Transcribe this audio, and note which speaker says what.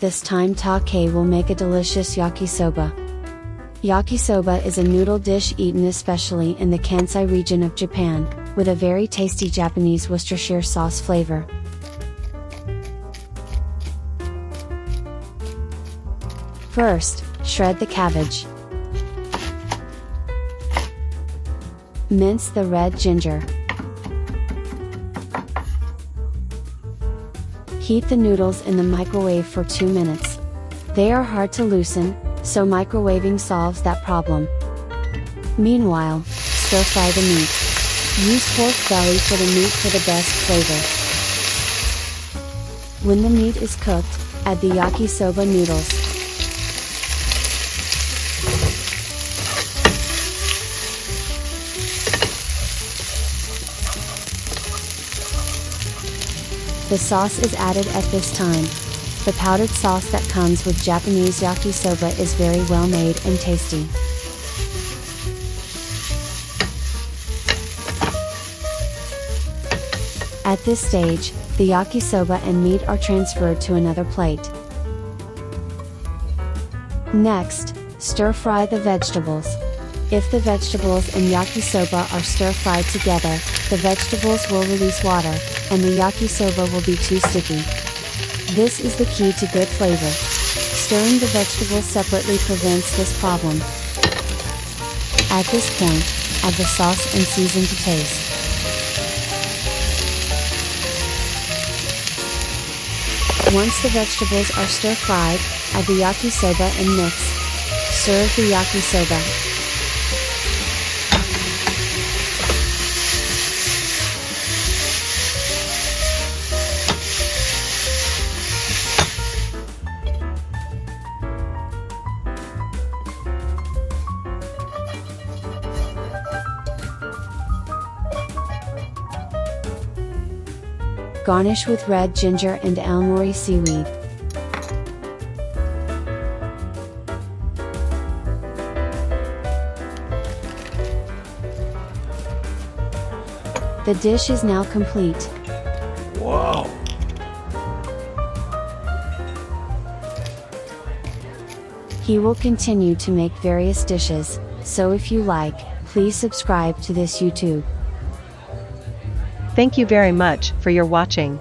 Speaker 1: this time take will make a delicious yakisoba. Yakisoba is a noodle dish eaten especially in the Kansai region of Japan, with a very tasty Japanese Worcestershire sauce flavor. First, shred the cabbage. Mince the red ginger. Heat the noodles in the microwave for 2 minutes. They are hard to loosen, so microwaving solves that problem. Meanwhile, stir fry the meat. Use pork belly for the meat for the best flavor. When the meat is cooked, add the yakisoba noodles. The sauce is added at this time. The powdered sauce that comes with Japanese yakisoba is very well made and tasty. At this stage, the yakisoba and meat are transferred to another plate. Next, stir fry the vegetables. If the vegetables and yakisoba are stir fried together, the vegetables will release water, and the yakisoba will be too sticky. This is the key to good flavor. Stirring the vegetables separately prevents this problem. At this point, add the sauce and season to taste. Once the vegetables are stir fried, add the yakisoba and mix. Serve the yakisoba. Garnish with red ginger and aonori seaweed. The dish is now complete.
Speaker 2: Wow!
Speaker 1: He will continue to make various dishes, so if you like, please subscribe to this YouTube.
Speaker 3: Thank you very much for your watching.